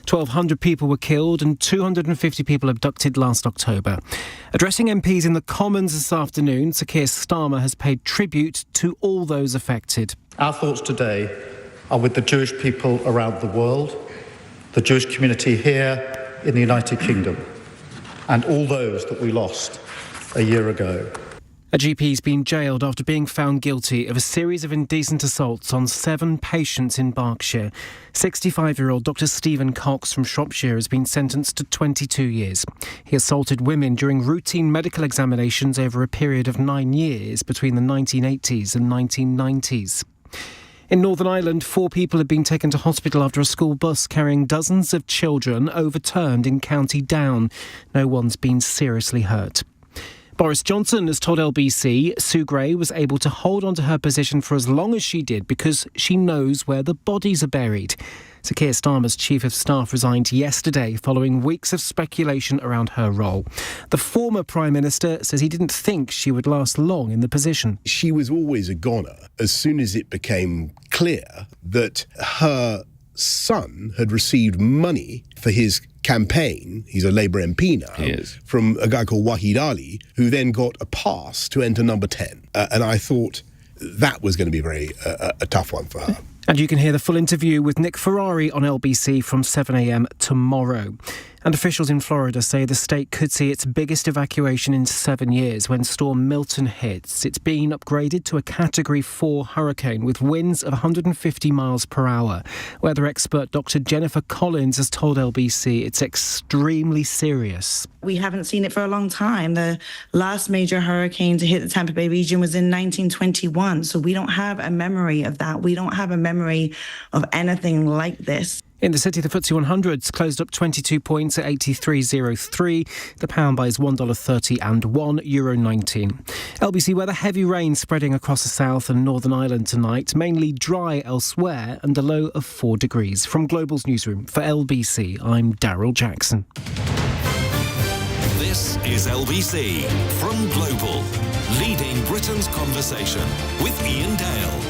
1,200 people were killed and 250 people abducted last October. Addressing MPs in the Commons this afternoon, Sir Keir Starmer has paid tribute to all those affected. Our thoughts today are with the Jewish people around the world, the Jewish community here in the United Kingdom, and all those that we lost a year ago. A GP's been jailed after being found guilty of a series of indecent assaults on 7 patients in Berkshire. 65-year-old Dr Stephen Cox from Shropshire has been sentenced to 22 years. He assaulted women during routine medical examinations over a period of 9 years between the 1980s and 1990s. In Northern Ireland, 4 people have been taken to hospital after a school bus carrying dozens of children overturned in County Down. No one's been seriously hurt. Boris Johnson has told LBC Sue Gray was able to hold on to her position for as long as she did because she knows where the bodies are buried. Sir Keir Starmer's Chief of Staff resigned yesterday following weeks of speculation around her role. The former Prime Minister says he didn't think she would last long in the position. She was always a goner as soon as it became clear that her son had received money for his campaign. He's a Labour MP now, from a guy called Wahid Ali, who then got a pass to enter number 10. And I thought that was going to be a tough one for her. And you can hear the full interview with Nick Ferrari on LBC from 7 a.m. tomorrow. And officials in Florida say the state could see its biggest evacuation in 7 years when Storm Milton hits. It's been upgraded to a Category 4 hurricane with winds of 150 miles per hour. Weather expert Dr Jennifer Collins has told LBC it's extremely serious. We haven't seen it for a long time. The last major hurricane to hit the Tampa Bay region was in 1921, so we don't have a memory of that. We don't have a memory of anything like this. In the city, the FTSE 100's closed up 22 points at 83.03. The pound buys $1.30 and €1.19. LBC weather, heavy rain spreading across the south and Northern Ireland tonight, mainly dry elsewhere and a low of 4 degrees. From Global's newsroom for LBC, I'm Daryl Jackson. This is LBC from Global, leading Britain's conversation with Iain Dale.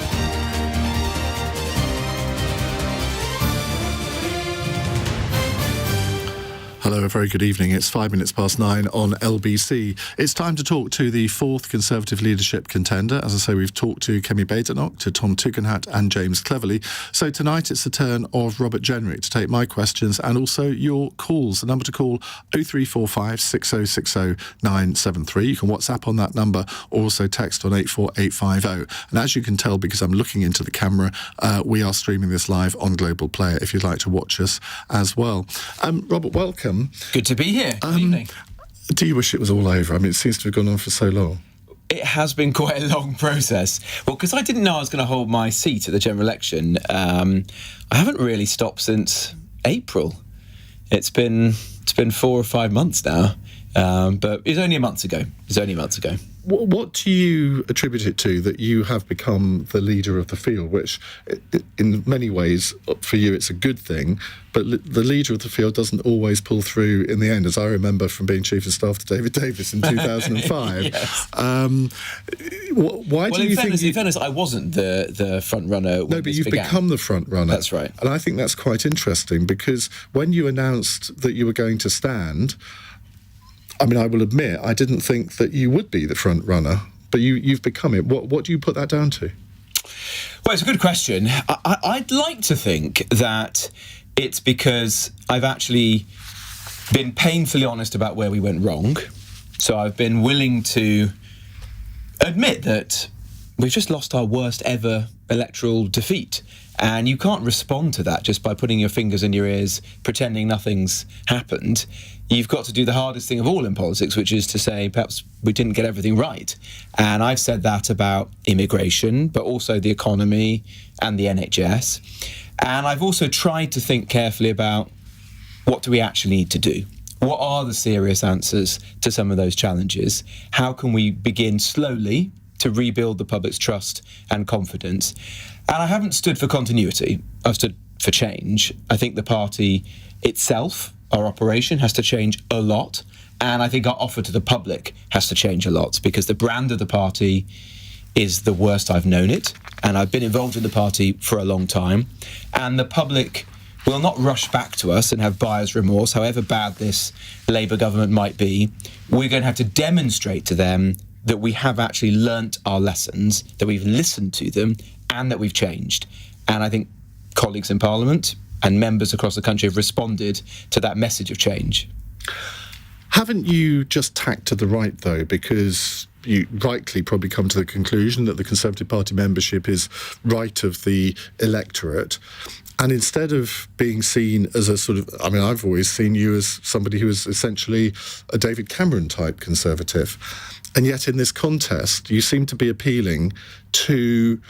Hello, a very good evening. It's 9 on LBC. It's time to talk to the 4th Conservative leadership contender. As I say, we've talked to Kemi Badenoch, to Tom Tugendhat and James Cleverly. So tonight it's the turn of Robert Jenrick to take my questions and also your calls. The number to call 0345 6060 973. You can WhatsApp on that number or also text on 84850. And as you can tell, because I'm looking into the camera, we are streaming this live on Global Player if you'd like to watch us as well. Robert, welcome. Good to be here. Good evening. Do you wish it was all over? I mean, it seems to have gone on for so long. It has been quite a long process. Well, because I didn't know I was going to hold my seat at the general election, I haven't really stopped since April. It's been 4 or 5 months now, but it was only a month ago. What do you attribute it to that you have become the leader of the field, which in many ways for you it's a good thing, but the leader of the field doesn't always pull through in the end, as I remember from being Chief of Staff to David Davis in 2005. Yes. Why do you think... In fairness, I wasn't the front runner when No, but you've began. become the front runner. That's right. And I think that's quite interesting because when you announced that you were going to stand... I mean, I will admit, I didn't think that you would be the front runner, but you've become it. What do you put that down to? Well, it's a good question. I'd like to think that it's because I've actually been painfully honest about where we went wrong. So I've been willing to admit that we've just lost our worst ever electoral defeat. And you can't respond to that just by putting your fingers in your ears, pretending nothing's happened. You've got to do the hardest thing of all in politics, which is to say, perhaps we didn't get everything right. And I've said that about immigration, but also the economy and the NHS. And I've also tried to think carefully about what do we actually need to do? What are the serious answers to some of those challenges? How can we begin slowly to rebuild the public's trust and confidence? And I haven't stood for continuity. I've stood for change. I think the party itself, our operation, has to change a lot. And I think our offer to the public has to change a lot because the brand of the party is the worst I've known it. And I've been involved in the party for a long time. And the public will not rush back to us and have buyer's remorse, however bad this Labour government might be. We're going to have to demonstrate to them that we have actually learnt our lessons, that we've listened to them, and that we've changed. And I think colleagues in Parliament and members across the country have responded to that message of change. Haven't you just tacked to the right, though, because you rightly probably come to the conclusion that the Conservative Party membership is right of the electorate, and instead of being seen as a sort of, I mean, I've always seen you as somebody who is essentially a David Cameron-type Conservative, and yet in this contest you seem to be appealing to,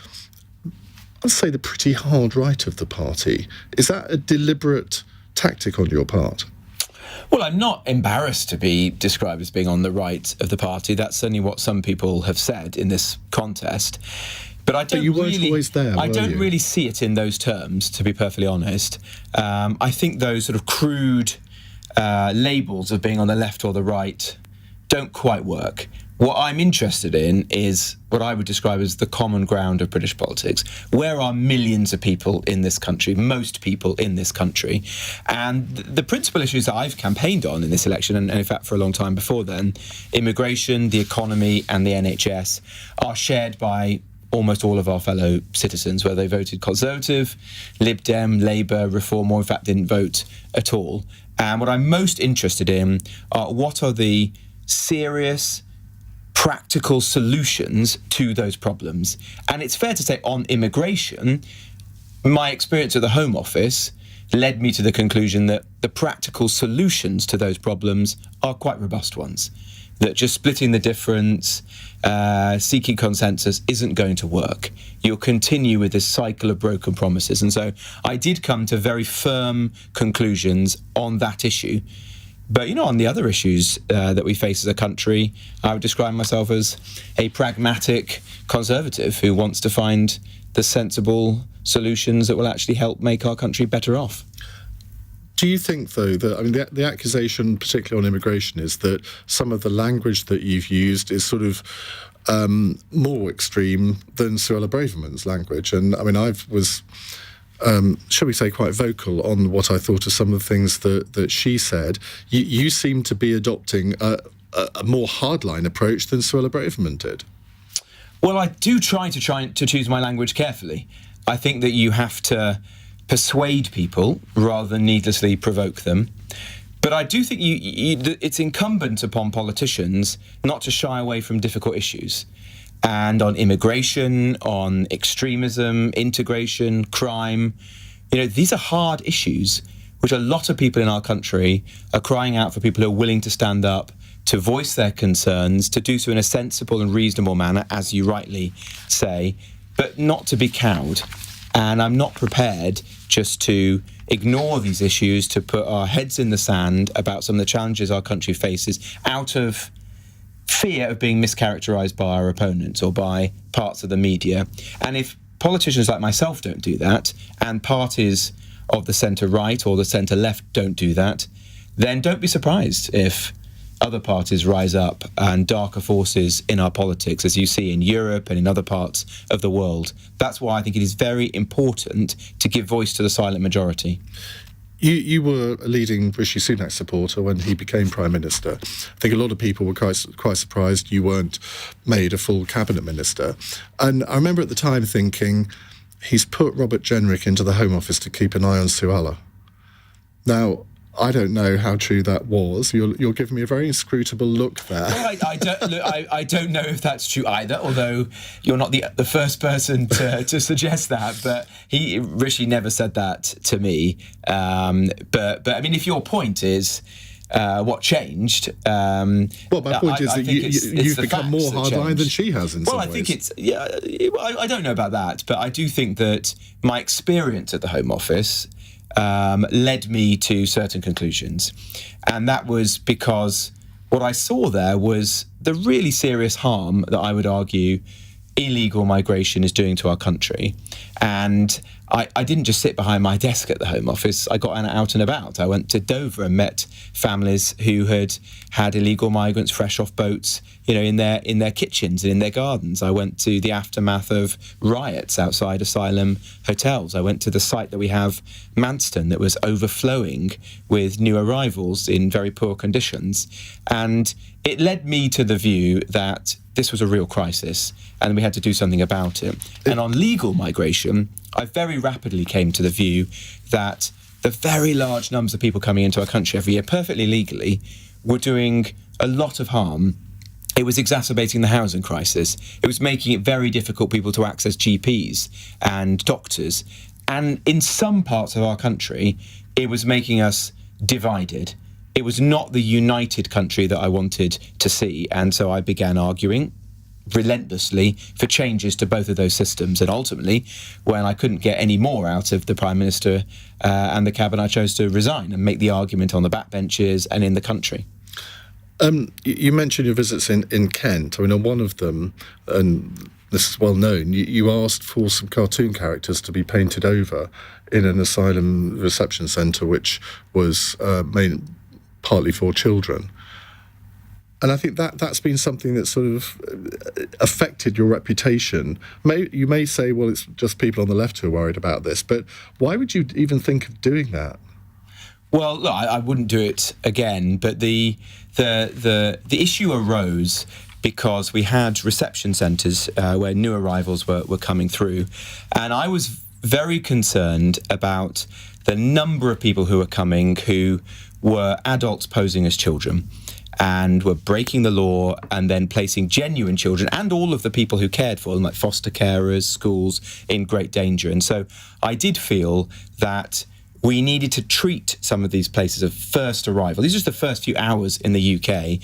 let's say, the pretty hard right of the party. Is that a deliberate tactic on your part? Well, I'm not embarrassed to be described as being on the right of the party. That's certainly what some people have said in this contest. But I don't really see it in those terms, to be perfectly honest. I think those sort of crude labels of being on the left or the right don't quite work. What I'm interested in is what I would describe as the common ground of British politics. Where are millions of people in this country, most people in this country? And the principal issues that I've campaigned on in this election, and in fact for a long time before then, immigration, the economy and the NHS, are shared by almost all of our fellow citizens, whether they voted Conservative, Lib Dem, Labour, Reform, or in fact didn't vote at all. And what I'm most interested in are what are the serious, practical solutions to those problems. And it's fair to say on immigration, my experience at the Home Office led me to the conclusion that the practical solutions to those problems are quite robust ones. That just splitting the difference, seeking consensus isn't going to work. You'll continue with this cycle of broken promises. And so I did come to very firm conclusions on that issue. But, on the other issues that we face as a country, I would describe myself as a pragmatic Conservative who wants to find the sensible solutions that will actually help make our country better off. Do you think, though, that, the accusation, particularly on immigration, is that some of the language that you've used is sort of more extreme than Suella Braverman's language? And, I was shall we say, quite vocal on what I thought of some of the things that she said. You seem to be adopting a more hardline approach than Suella Braverman did. Well, I do try to choose my language carefully. I think that you have to persuade people rather than needlessly provoke them. But I do think it's incumbent upon politicians not to shy away from difficult issues. And on immigration, on extremism, integration, crime, these are hard issues which a lot of people in our country are crying out for people who are willing to stand up, to voice their concerns, to do so in a sensible and reasonable manner, as you rightly say, but not to be cowed. And I'm not prepared just to ignore these issues, to put our heads in the sand about some of the challenges our country faces out of fear of being mischaracterised by our opponents or by parts of the media. And if politicians like myself don't do that, and parties of the centre-right or the centre-left don't do that, then don't be surprised if other parties rise up and darker forces in our politics, as you see in Europe and in other parts of the world. That's why I think it is very important to give voice to the silent majority. You were a leading Rishi Sunak supporter when he became Prime Minister. I think a lot of people were quite surprised you weren't made a full cabinet minister. And I remember at the time thinking, he's put Robert Jenrick into the Home Office to keep an eye on Suella. Now, I don't know how true that was. You're giving me a very inscrutable look there. Well, I don't know if that's true either, although you're not the first person to suggest that. But Rishi never said that to me. But if your point is what changed. My point is that you've become more hardline than she has in some ways. Well, I think I don't know about that, but I do think that my experience at the Home Office led me to certain conclusions. And that was because what I saw there was the really serious harm that I would argue illegal migration is doing to our country. And I didn't just sit behind my desk at the Home Office. I got out and about. I went to Dover and met families who had illegal migrants fresh off boats, in their kitchens and in their gardens. I went to the aftermath of riots outside asylum hotels. I went to the site that we have, Manston, that was overflowing with new arrivals in very poor conditions. And it led me to the view that this was a real crisis and we had to do something about it. And on legal migration, I very rapidly came to the view that the very large numbers of people coming into our country every year, perfectly legally, were doing a lot of harm. It was exacerbating the housing crisis. It was making it very difficult for people to access GPs and doctors. And in some parts of our country, it was making us divided. It was not the united country that I wanted to see. And so I began arguing relentlessly for changes to both of those systems. And ultimately, when I couldn't get any more out of the Prime Minister and the Cabinet, I chose to resign and make the argument on the backbenches and in the country. You mentioned your visits in Kent. I mean, on one of them, and this is well known, you asked for some cartoon characters to be painted over in an asylum reception centre, which was made partly for children. And I think that's been something that sort of affected your reputation. You may say, well, it's just people on the left who are worried about this, but why would you even think of doing that? Well, look, I wouldn't do it again, but the issue arose because we had reception centres where new arrivals were coming through, and I was very concerned about the number of people who were coming who were adults posing as children and were breaking the law and then placing genuine children and all of the people who cared for them, like foster carers, schools, in great danger. And so I did feel that we needed to treat some of these places of first arrival, these are just the first few hours in the UK,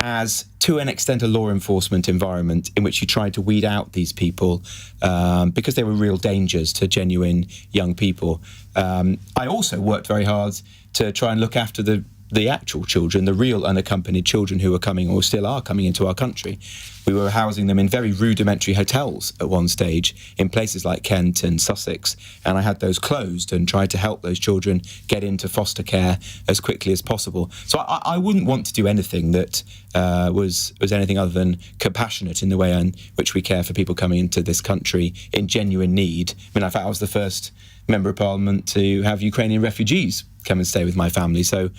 as, to an extent, a law enforcement environment in which you tried to weed out these people because they were real dangers to genuine young people. I also worked very hard to try and look after the actual children, the real unaccompanied children who were coming or still are coming into our country. We were housing them in very rudimentary hotels at one stage in places like Kent and Sussex, and I had those closed and tried to help those children get into foster care as quickly as possible. So I wouldn't want to do anything that was anything other than compassionate in the way in which we care for people coming into this country in genuine need. I mean, in fact, I was the first Member of Parliament to have Ukrainian refugees come and stay with my family. So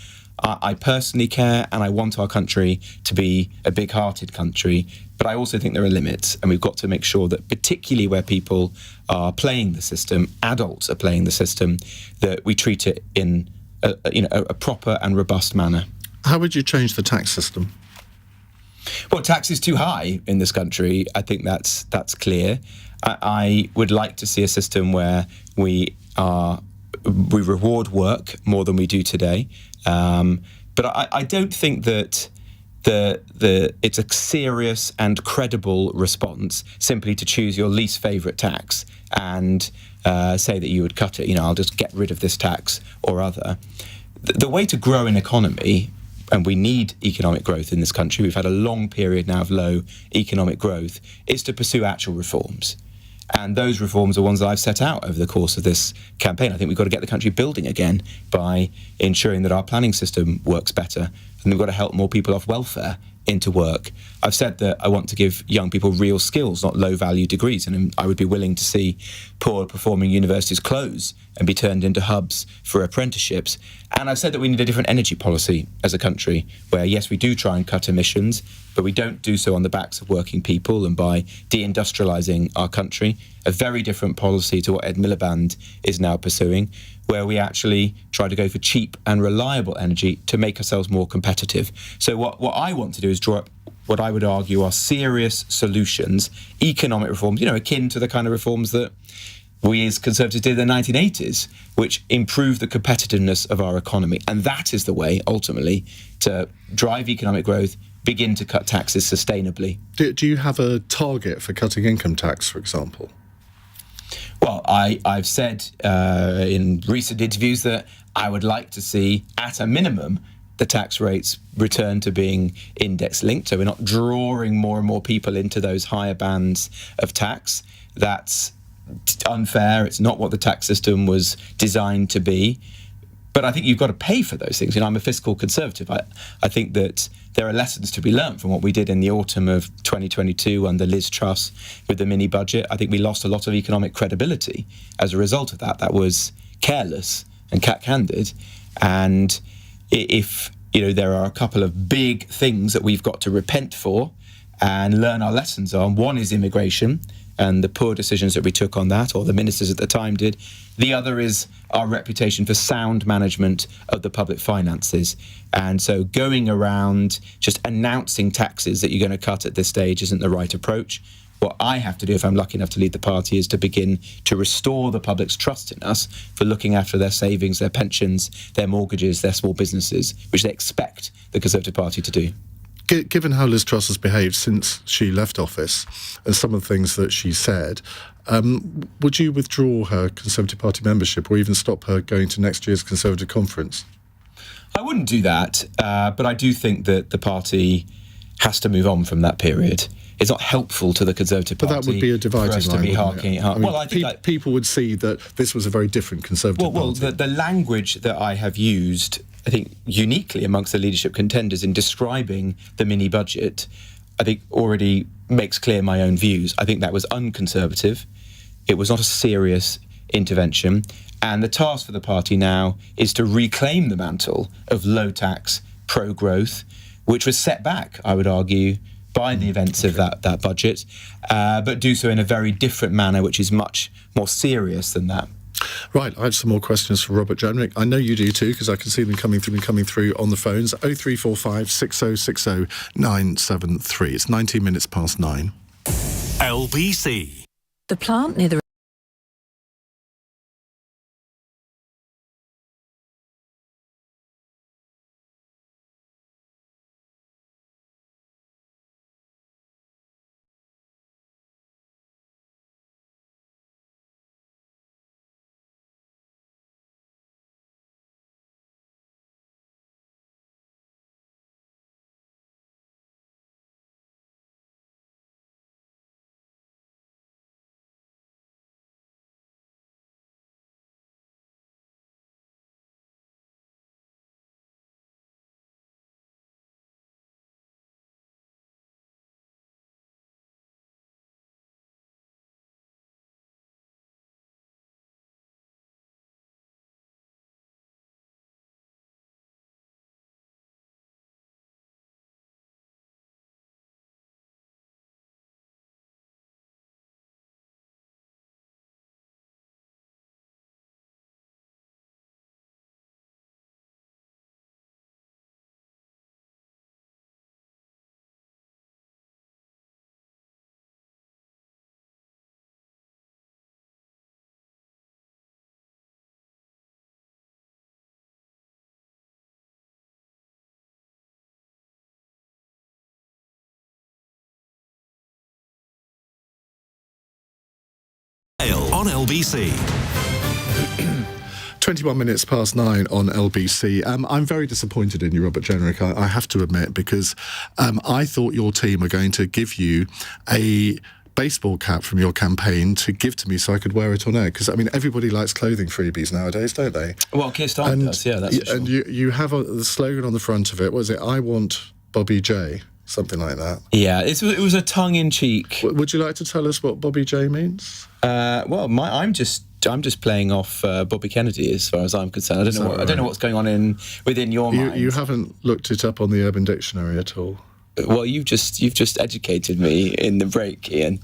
I personally care, and I want our country to be a big-hearted country, but I also think there are limits, and we've got to make sure that, particularly where people are playing the system, adults are playing the system, that we treat it in a proper and robust manner. How would you change the tax system? Well, tax is too high in this country. I think that's clear. I would like to see a system where we reward work more than we do today. But I don't think that it's a serious and credible response simply to choose your least favourite tax and say that you would cut it. I'll just get rid of this tax or other. The way to grow an economy, and we need economic growth in this country, we've had a long period now of low economic growth, is to pursue actual reforms. And those reforms are ones that I've set out over the course of this campaign. I think we've got to get the country building again by ensuring that our planning system works better. And we've got to help more people off welfare into work. I've said that I want to give young people real skills, not low-value degrees. And I would be willing to see poor-performing universities close and be turned into hubs for apprenticeships. And I've said that we need a different energy policy as a country where, yes, we do try and cut emissions, but we don't do so on the backs of working people and by deindustrialising our country. A very different policy to what Ed Miliband is now pursuing, where we actually try to go for cheap and reliable energy to make ourselves more competitive. So what I want to do is draw up what I would argue are serious solutions, economic reforms, akin to the kind of reforms that we as Conservatives did in the 1980s, which improve the competitiveness of our economy. And that is the way, ultimately, to drive economic growth, begin to cut taxes sustainably. Do you have a target for cutting income tax, for example? Well, I've said in recent interviews that I would like to see, at a minimum, the tax rates return to being index-linked, so we're not drawing more and more people into those higher bands of tax. That's unfair. It's not what the tax system was designed to be. But I think you've got to pay for those things. I'm a fiscal conservative. I think that there are lessons to be learnt from what we did in the autumn of 2022 under Liz Truss with the mini budget. I think we lost a lot of economic credibility as a result of that. That was careless and cack-handed. And if there are a couple of big things that we've got to repent for and learn our lessons on. One is immigration and the poor decisions that we took on that, or the ministers at the time did. The other is our reputation for sound management of the public finances. And so going around just announcing taxes that you're going to cut at this stage isn't the right approach. What I have to do, if I'm lucky enough to lead the party, is to begin to restore the public's trust in us for looking after their savings, their pensions, their mortgages, their small businesses, which they expect the Conservative Party to do. Given how Liz Truss has behaved since she left office and some of the things that she said, would you withdraw her Conservative Party membership or even stop her going to next year's Conservative conference? I wouldn't do that, but I do think that the party has to move on from that period. It's not helpful to the Conservative Party. But that would be a dividing line, wouldn't it? I think people would see that this was a very different Conservative Party. Well, the language that I have used, I think, uniquely amongst the leadership contenders in describing the mini budget, I think already makes clear my own views. I think that was unconservative. It was not a serious intervention. And the task for the party now is to reclaim the mantle of low tax, pro-growth, which was set back, I would argue, by the events of that budget, but do so in a very different manner, which is much more serious than that. Right, I have some more questions for Robert Jenrick. I know you do too, because I can see them coming through on the phones. 0345 6060 973. It's 19 minutes past 9. LBC. The plant near the On LBC. 21 minutes past 9 on LBC. I'm very disappointed in you, Robert Jenrick, I have to admit, because I thought your team were going to give you a baseball cap from your campaign to give to me so I could wear it on air. Because, everybody likes clothing freebies nowadays, don't they? Well, Keir Starmer does, yeah, that's for sure. And you have the slogan on the front of it, what was it? I want Bobby J, something like that. Yeah, it was a tongue-in-cheek. Would you like to tell us what Bobby J means? I'm just playing off Bobby Kennedy as far as I'm concerned. I don't know what's going on within your mind. You haven't looked it up on the Urban Dictionary at all. Well, you've just educated me in the break, Ian.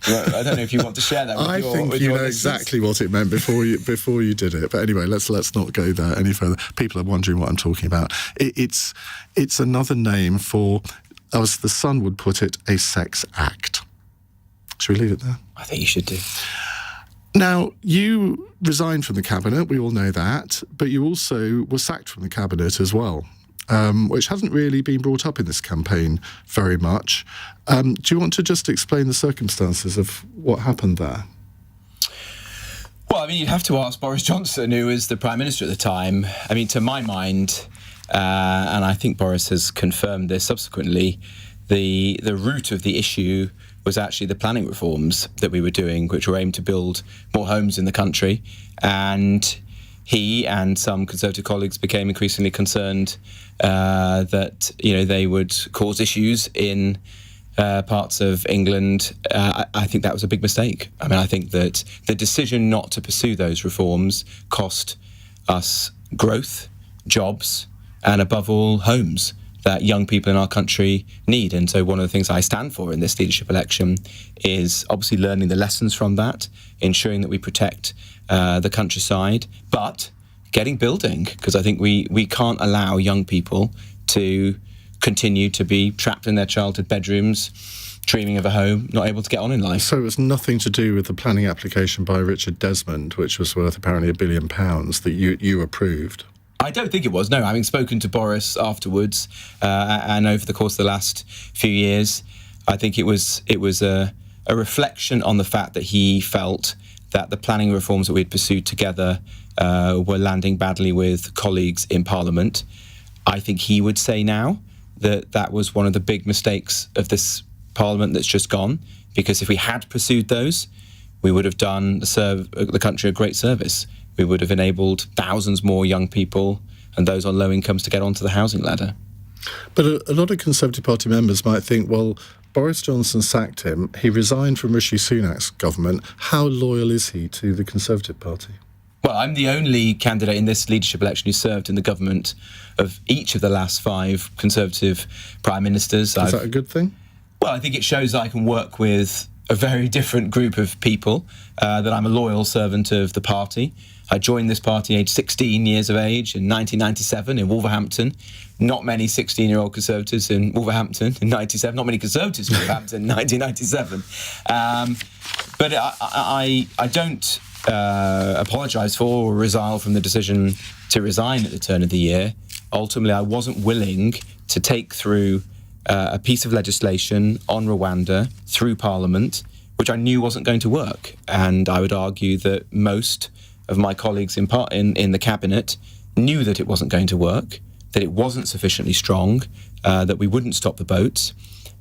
I don't know if you want to share that with I think you know exactly what it meant before you did it. But anyway, let's not go there any further. People are wondering what I'm talking about. It's another name for, as the Sun would put it, a sex act. Should we leave it there? I think you should do. Now, you resigned from the Cabinet, we all know that, but you also were sacked from the Cabinet as well, which hasn't really been brought up in this campaign very much. Do you want to just explain the circumstances of what happened there? Well, you'd have to ask Boris Johnson, who was the Prime Minister at the time. To my mind, and I think Boris has confirmed this subsequently, the root of the issue was actually the planning reforms that we were doing, which were aimed to build more homes in the country. And he and some Conservative colleagues became increasingly concerned that they would cause issues in parts of England. I think that was a big mistake. I mean, I think that the decision not to pursue those reforms cost us growth, jobs, and above all, homes that young people in our country need. And so one of the things I stand for in this leadership election is obviously learning the lessons from that, ensuring that we protect the countryside, but getting building, because I think we can't allow young people to continue to be trapped in their childhood bedrooms, dreaming of a home, not able to get on in life. So it's nothing to do with the planning application by Richard Desmond, which was worth apparently £1 billion, that you approved? I don't think it was, no. Having spoken to Boris afterwards and over the course of the last few years, I think it was a reflection on the fact that he felt that the planning reforms that we'd pursued together were landing badly with colleagues in Parliament. I think he would say now that was one of the big mistakes of this Parliament that's just gone, because if we had pursued those, we would have done the country a great service. We would have enabled thousands more young people and those on low incomes to get onto the housing ladder. But a lot of Conservative Party members might think, well, Boris Johnson sacked him, he resigned from Rishi Sunak's government. How loyal is he to the Conservative Party? Well, I'm the only candidate in this leadership election who served in the government of each of the last 5 Conservative Prime Ministers. Is that a good thing? Well, I think it shows that I can work with a very different group of people, that I'm a loyal servant of the party. I joined this party aged 16 years of age in 1997 in Wolverhampton. Not many 16-year-old Conservatives in Wolverhampton in 97. Not many Conservatives in Wolverhampton in 1997. But I don't apologise for or resile from the decision to resign at the turn of the year. Ultimately, I wasn't willing to take through a piece of legislation on Rwanda through Parliament, which I knew wasn't going to work. And I would argue that most of my colleagues in the Cabinet knew that it wasn't going to work, that it wasn't sufficiently strong, that we wouldn't stop the boats.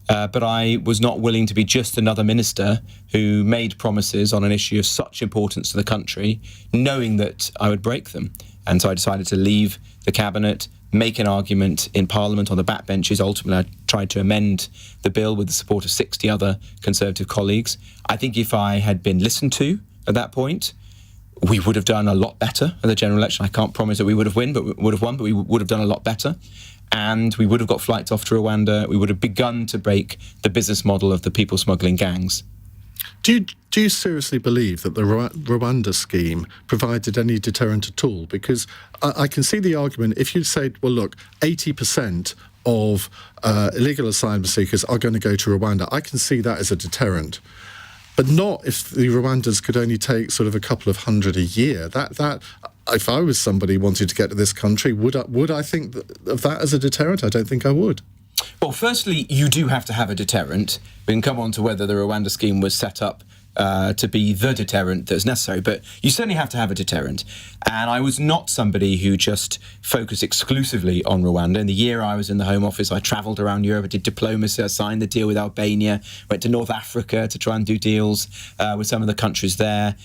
But I was not willing to be just another minister who made promises on an issue of such importance to the country, knowing that I would break them. And so I decided to leave the Cabinet, make an argument in Parliament on the backbenches. Ultimately, I tried to amend the bill with the support of 60 other Conservative colleagues. I think if I had been listened to at that point, we would have done a lot better at the general election. I can't promise that we would have won, but we would have done a lot better. And we would have got flights off to Rwanda. We would have begun to break the business model of the people smuggling gangs. Do you seriously believe that the Rwanda scheme provided any deterrent at all? Because I can see the argument if you say, well, look, 80% of illegal asylum seekers are going to go to Rwanda. I can see that as a deterrent. But not if the Rwandans could only take sort of a couple of hundred a year. That if I was somebody wanting to get to this country, would I think of that as a deterrent? I don't think I would. Well, firstly, you do have to have a deterrent. We can come on to whether the Rwanda scheme was set up to be the deterrent that's necessary, but you certainly have to have a deterrent. And I was not somebody who just focused exclusively on Rwanda. In the year I was in the Home Office, I travelled around Europe, I did diplomacy, I signed the deal with Albania, went to North Africa to try and do deals with some of the countries there.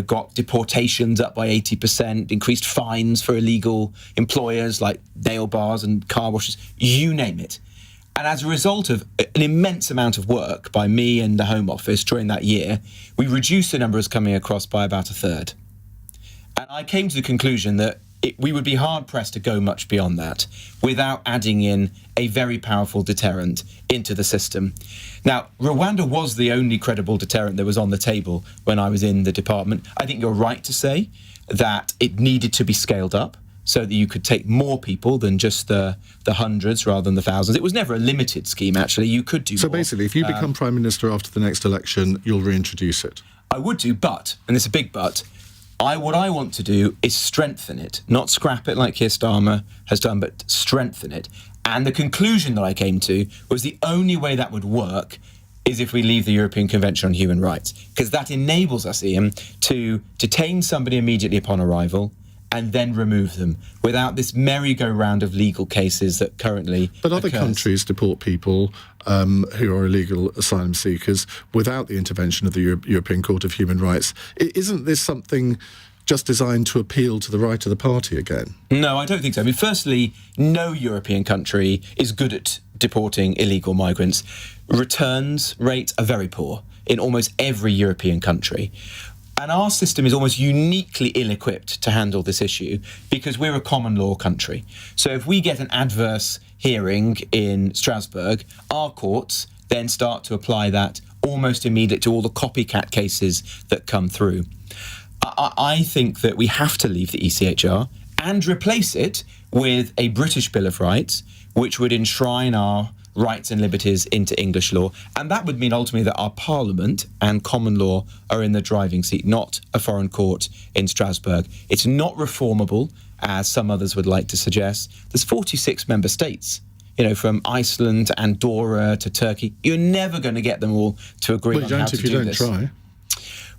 Got deportations up by 80%, increased fines for illegal employers like nail bars and car washes, you name it. And as a result of an immense amount of work by me and the Home Office during that year, we reduced the numbers coming across by about a third. And I came to the conclusion that we would be hard-pressed to go much beyond that without adding in a very powerful deterrent into the system. Now, Rwanda was the only credible deterrent that was on the table when I was in the department. I think you're right to say that it needed to be scaled up so that you could take more people than just the hundreds rather than the thousands. It was never a limited scheme, actually. You could do more. So basically, if you become Prime Minister after the next election, you'll reintroduce it? I would do, but, and it's a big but, what I want to do is strengthen it, not scrap it like Keir Starmer has done, but strengthen it. And the conclusion that I came to was the only way that would work is if we leave the European Convention on Human Rights, because that enables us, Iain, to detain somebody immediately upon arrival and then remove them without this merry-go-round of legal cases that currently But other occurs. countries deport people who are illegal asylum seekers without the intervention of the European Court of Human Rights. Isn't this something just designed to appeal to the right of the party again? No, I don't think so. I mean, firstly, no European country is good at deporting illegal migrants. Returns rates are very poor in almost every European country. And our system is almost uniquely ill-equipped to handle this issue because we're a common law country. So if we get an adverse hearing in Strasbourg, our courts then start to apply that almost immediately to all the copycat cases that come through. I think that we have to leave the ECHR and replace it with a British Bill of Rights, which would enshrine our rights and liberties into English law. And that would mean ultimately that our Parliament and common law are in the driving seat, not a foreign court in Strasbourg. It's not reformable, as some others would like to suggest. There's 46 member states, from Iceland to Andorra to Turkey. You're never going to get them all to agree on how to do this. Well, you don't if you don't try.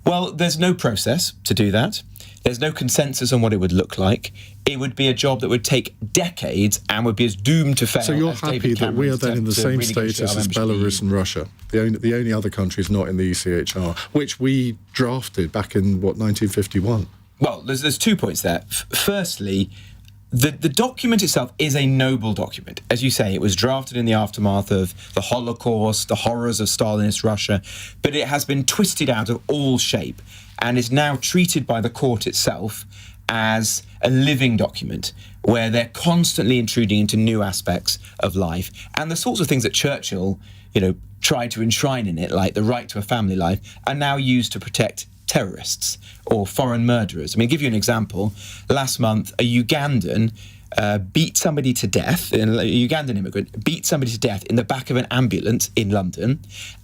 Well, there's no process to do that. There's no consensus on what it would look like. It would be a job that would take decades and would be as doomed to fail. So you're as happy David that we are Cameron's then in the same renegotiate status our as membership of the EU? Belarus and Russia, the only other countries not in the ECHR, which we drafted back in, 1951? Well, there's 2 points there. Firstly, the document itself is a noble document. As you say, it was drafted in the aftermath of the Holocaust, the horrors of Stalinist Russia, but it has been twisted out of all shape and is now treated by the court itself as a living document where they're constantly intruding into new aspects of life. And the sorts of things that Churchill, tried to enshrine in it, like the right to a family life, are now used to protect terrorists or foreign murderers. I mean, I'll give you an example. Last month, a Ugandan beat somebody to death, a Ugandan immigrant beat somebody to death in the back of an ambulance in London,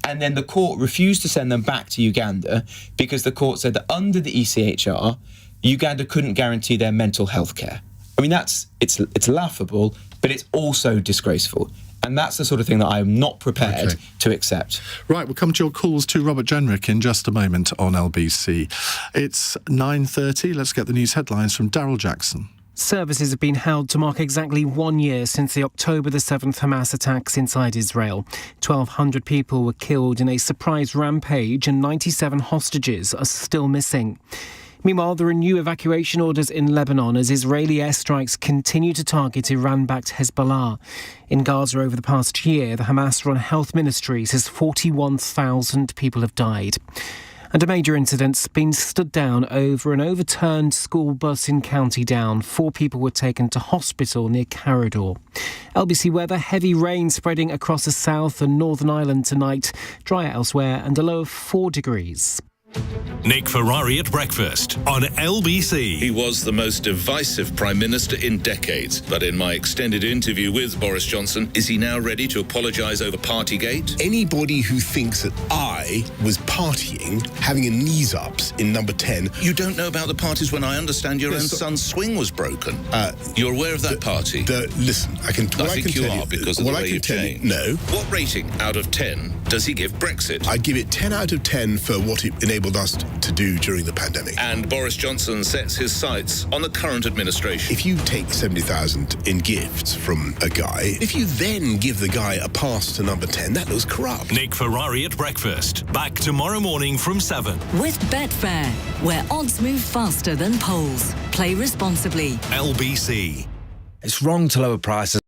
and then the court refused to send them back to Uganda because the court said that under the ECHR, Uganda couldn't guarantee their mental health care. I mean, it's laughable, but it's also disgraceful. And that's the sort of thing that I am not prepared to accept. Right, we'll come to your calls to Robert Jenrick in just a moment on LBC. It's 9:30. Let's get the news headlines from Daryl Jackson. Services have been held to mark exactly 1 year since the October the 7th Hamas attacks inside Israel. 1,200 people were killed in a surprise rampage and 97 hostages are still missing. Meanwhile, there are new evacuation orders in Lebanon as Israeli airstrikes continue to target Iran-backed Hezbollah. In Gaza over the past year, the Hamas-run health ministry says 41,000 people have died. And a major incident's been stood down over an overturned school bus in County Down. 4 people were taken to hospital near Carrador. LBC weather, heavy rain spreading across the south and Northern Ireland tonight. Drier elsewhere and a low of 4 degrees. Nick Ferrari at breakfast on LBC. He was the most divisive Prime Minister in decades, but in my extended interview with Boris Johnson, is he now ready to apologise over Partygate? Anybody who thinks that I was partying, having a knees-ups in number 10... You don't know about the parties when I understand your own son's swing was broken. You're aware of that party? Listen, I think you are because of the way you've changed. No. What rating out of 10 does he give Brexit? I give it 10 out of 10 for what it enabled us to do during the pandemic. And Boris Johnson sets his sights on the current administration. If you take 70,000 in gifts from a guy, if you then give the guy a pass to number 10, that looks corrupt. Nick Ferrari at breakfast. Back tomorrow morning from 7. With Betfair, where odds move faster than polls. Play responsibly. LBC. It's wrong to lower prices.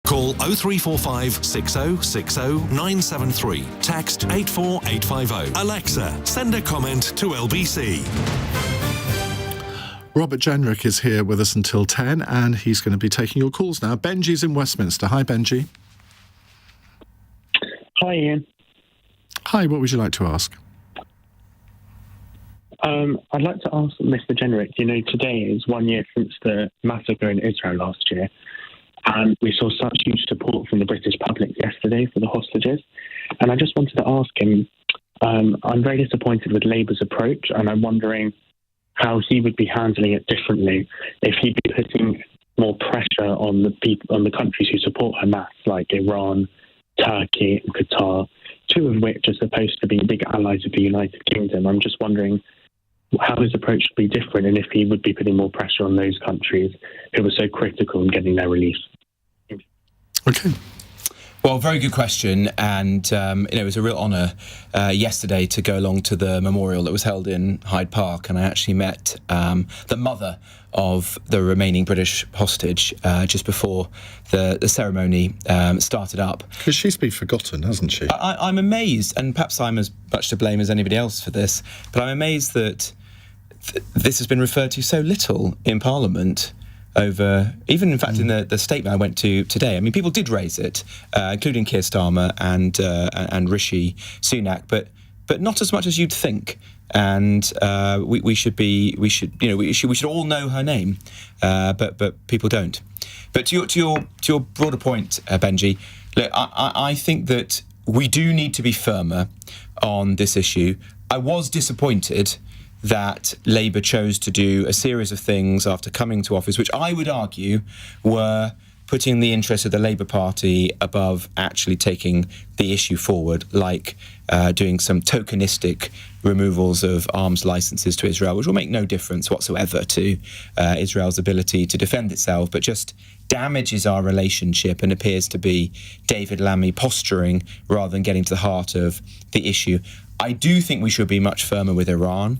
Call 0345 6060 973. Text 84850. Alexa, send a comment to LBC. Robert Jenrick is here with us until 10, and he's going to be taking your calls now. Benji's in Westminster. Hi, Benji. Hi, Ian. Hi, what would you like to ask? I'd like to ask Mr. Jenrick, today is 1 year since the massacre in Israel last year, and we saw such huge support from the British public yesterday for the hostages. And I just wanted to ask him, I'm very disappointed with Labour's approach, and I'm wondering how he would be handling it differently if he'd be putting more pressure on the people, on the countries who support Hamas, like Iran, Turkey and Qatar, two of which are supposed to be big allies of the United Kingdom. I'm just wondering how his approach would be different, and if he would be putting more pressure on those countries who were so critical in getting their release. Okay. Well, very good question, and it was a real honour yesterday to go along to the memorial that was held in Hyde Park, and I actually met the mother of the remaining British hostage just before the ceremony started up. Because she's been forgotten, hasn't she? I'm amazed, and perhaps I'm as much to blame as anybody else for this, but I'm amazed that this has been referred to so little in Parliament over, even in fact in the statement I went to today. I mean, people did raise it, including Keir Starmer and Rishi Sunak, but not as much as you'd think. And we should all know her name, but people don't. But to your broader point, Benji, look, I think that we do need to be firmer on this issue. I was disappointed that Labour chose to do a series of things after coming to office, which I would argue were putting the interests of the Labour Party above actually taking the issue forward, like doing some tokenistic removals of arms licences to Israel, which will make no difference whatsoever to Israel's ability to defend itself, but just damages our relationship and appears to be David Lammy posturing rather than getting to the heart of the issue. I do think we should be much firmer with Iran.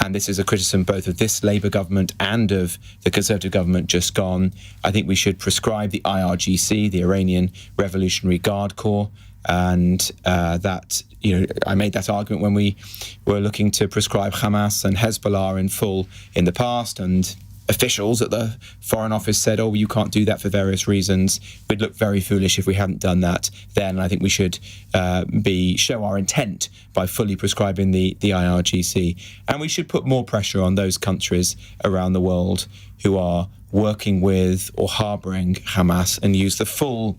And this is a criticism both of this Labour government and of the Conservative government just gone. I think we should prescribe the IRGC, the Iranian Revolutionary Guard Corps, and that, I made that argument when we were looking to prescribe Hamas and Hezbollah in full in the past, and officials at the Foreign Office said, oh, you can't do that for various reasons. We'd look very foolish if we hadn't done that then. I think we should show our intent by fully prescribing the IRGC. And we should put more pressure on those countries around the world who are working with or harbouring Hamas and use the full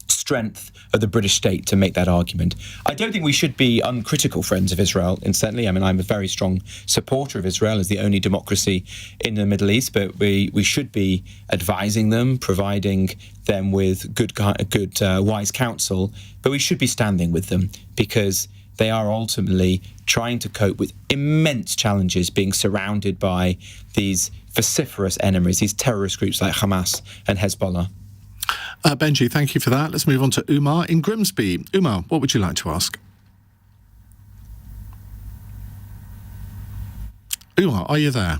strength of the British state to make that argument. I don't think we should be uncritical friends of Israel, incidentally. I mean, I'm a very strong supporter of Israel as the only democracy in the Middle East, but we should be advising them, providing them with good wise counsel, but we should be standing with them because they are ultimately trying to cope with immense challenges, being surrounded by these vociferous enemies, these terrorist groups like Hamas and Hezbollah. Benji, thank you for that. Let's move on to Umar in Grimsby. Umar, what would you like to ask? Umar, are you there?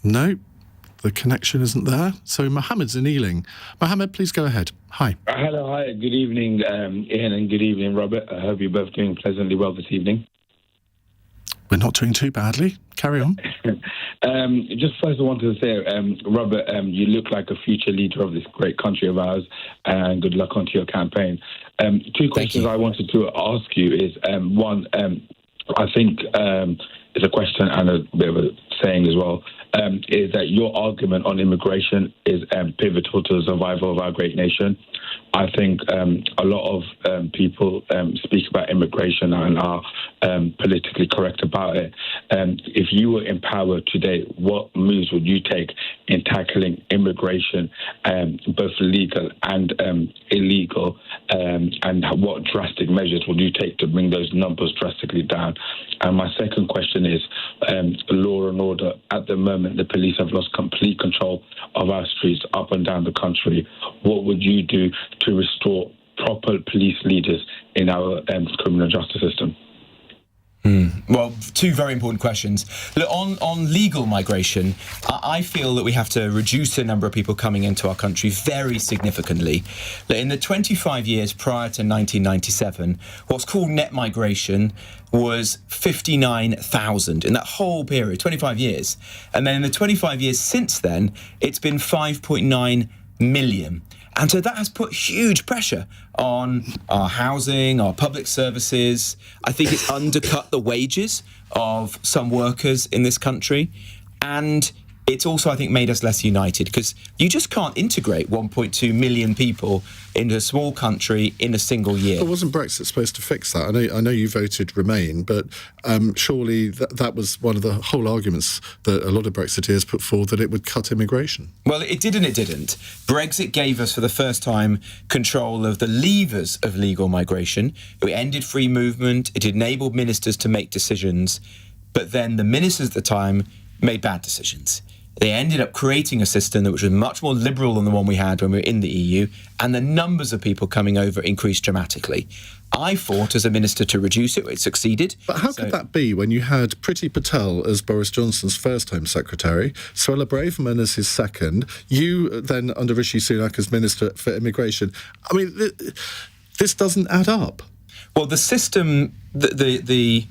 No, the connection isn't there. So Mohammed's in Ealing. Mohammed, please go ahead. Hi. Hello, hi. Good evening, Ian, and good evening, Robert. I hope you're both doing pleasantly well this evening. We're not doing too badly. Carry on. Just first I wanted to say, Robert, you look like a future leader of this great country of ours, and good luck onto your campaign. Two questions I wanted to ask you is, one, I think it's a question and a bit of a saying as well, is that your argument on immigration is pivotal to the survival of our great nation. I think a lot of people speak about immigration and are politically correct about it. If you were in power today, what moves would you take in tackling immigration, both legal and illegal, and what drastic measures would you take to bring those numbers drastically down? And my second question is law and order. At the moment, the police have lost complete control of our streets up and down the country. What would you do to restore proper police leaders in our criminal justice system? Well, two very important questions. Look, on legal migration, I feel that we have to reduce the number of people coming into our country very significantly. Look, in the 25 years prior to 1997, what's called net migration was 59,000 in that whole period, 25 years. And then in the 25 years since then, it's been 5.9 million. And so that has put huge pressure on our housing, our public services. I think it's undercut the wages of some workers in this country. And it's also, I think, made us less united, because you just can't integrate 1.2 million people into a small country in a single year. But wasn't Brexit supposed to fix that? I know you voted Remain, but surely that was one of the whole arguments that a lot of Brexiteers put forward, that it would cut immigration. Well, it did and it didn't. Brexit gave us, for the first time, control of the levers of legal migration. It ended free movement. It enabled ministers to make decisions. But then the ministers at the time made bad decisions. They ended up creating a system which was much more liberal than the one we had when we were in the EU, and the numbers of people coming over increased dramatically. I fought as a minister to reduce it. It succeeded. But how could that be when you had Priti Patel as Boris Johnson's first Home Secretary, Suella Braverman as his second, you then under Rishi Sunak as Minister for Immigration? I mean, this doesn't add up. Well, the system, the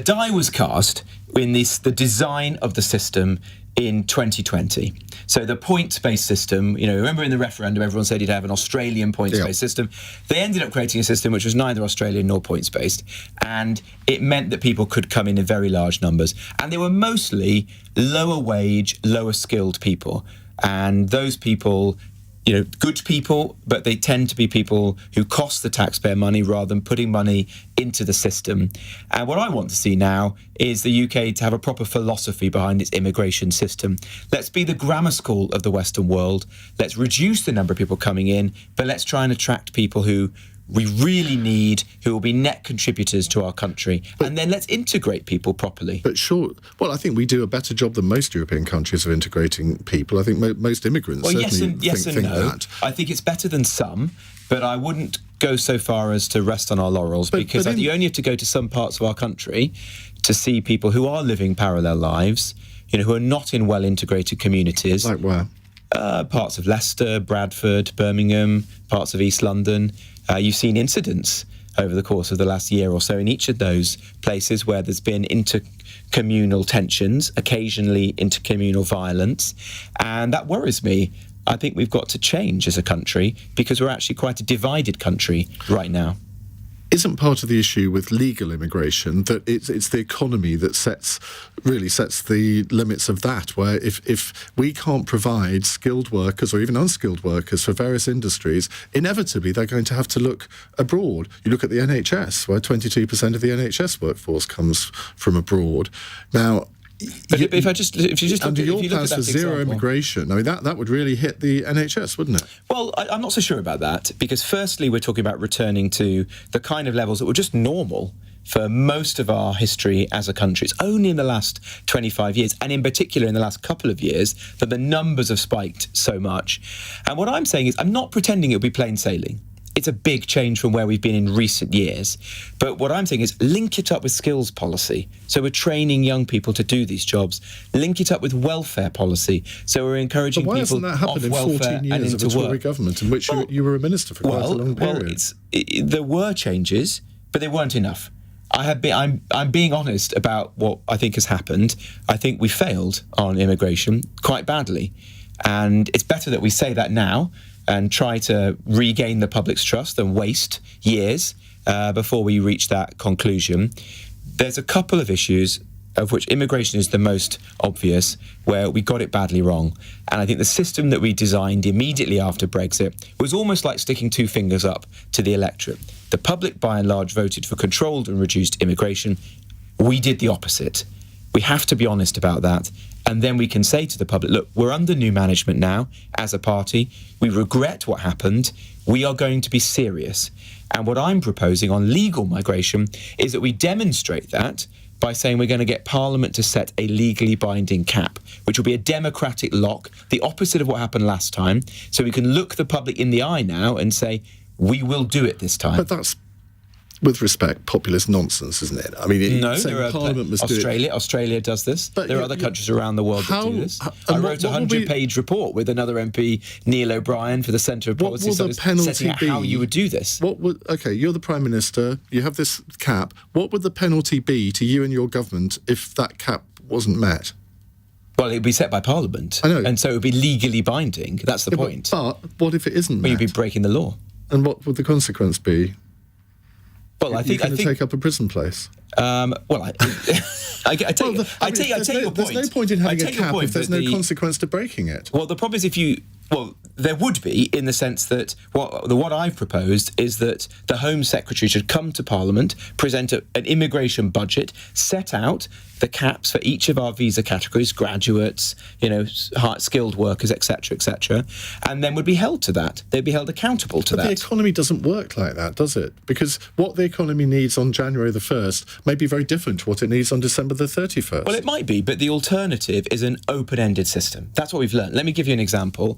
die was cast in the design of the system in 2020. So the points-based system, remember in the referendum everyone said you'd have an Australian points-based system. They ended up creating a system which was neither Australian nor points-based, and it meant that people could come in very large numbers. And they were mostly lower wage, lower skilled people. And those people, good people, but they tend to be people who cost the taxpayer money rather than putting money into the system. And what I want to see now is the UK to have a proper philosophy behind its immigration system. Let's be the grammar school of the Western world. Let's reduce the number of people coming in, but let's try and attract people who we really need, who will be net contributors to our country. And then let's integrate people properly. But sure, well, I think we do a better job than most European countries of integrating people. I think most immigrants certainly think that. I think it's better than some, but I wouldn't go so far as to rest on our laurels, because you only have to go to some parts of our country to see people who are living parallel lives, who are not in well-integrated communities. Like where? Parts of Leicester, Bradford, Birmingham, parts of East London. You've seen incidents over the course of the last year or so in each of those places where there's been intercommunal tensions, occasionally intercommunal violence, and that worries me. I think we've got to change as a country, because we're actually quite a divided country right now. Isn't part of the issue with legal immigration that it's the economy that sets the limits of that, where if we can't provide skilled workers or even unskilled workers for various industries, inevitably they're going to have to look abroad. You look at the NHS, where 22% of the NHS workforce comes from abroad. Now, but if you just under your plans for zero immigration, I mean that would really hit the NHS, wouldn't it? Well, I'm not so sure about that, because firstly we're talking about returning to the kind of levels that were just normal for most of our history as a country. It's only in the last 25 years, and in particular in the last couple of years, that the numbers have spiked so much. And what I'm saying is, I'm not pretending it'll be plain sailing. It's a big change from where we've been in recent years. But what I'm saying is link it up with skills policy. So we're training young people to do these jobs. Link it up with welfare policy. So we're encouraging people off welfare and into work. Why hasn't that happened in 14 years of a Tory government in which you were a minister for quite a long period? There were changes, but they weren't enough. I'm being honest about what I think has happened. I think we failed on immigration quite badly. And it's better that we say that now and try to regain the public's trust than waste years before we reach that conclusion. There's a couple of issues, of which immigration is the most obvious, where we got it badly wrong. And I think the system that we designed immediately after Brexit was almost like sticking two fingers up to the electorate. The public, by and large, voted for controlled and reduced immigration. We did the opposite. We have to be honest about that. And then we can say to the public, look, we're under new management now as a party. We regret what happened. We are going to be serious. And what I'm proposing on legal migration is that we demonstrate that by saying we're going to get Parliament to set a legally binding cap, which will be a democratic lock, the opposite of what happened last time. So we can look the public in the eye now and say, we will do it this time. But that's with respect, populist nonsense, isn't it? I mean, Parliament must Australia does this. But there are other countries around the world that do this. I wrote a 100-page report with another MP, Neil O'Brien, for the Centre of Policy Studies, setting out how you would do this. Okay, you're the Prime Minister, you have this cap. What would the penalty be to you and your government if that cap wasn't met? Well, it would be set by Parliament. I know. And so it would be legally binding. That's the point. But what if it isn't met? You'd be breaking the law. And what would the consequence be? Well, I think take up a prison place. I take your point. There's no point in having a cap if there's no consequence to breaking it. Well, the problem is there would be, in the sense that what I've proposed is that the Home Secretary should come to Parliament, present an immigration budget, set out the caps for each of our visa categories, graduates, skilled workers, etc., and then would be held to that. They'd be held accountable to that. But the economy doesn't work like that, does it? Because what the economy needs on January the 1st may be very different to what it needs on December the 31st. Well, it might be, but the alternative is an open-ended system. That's what we've learned. Let me give you an example.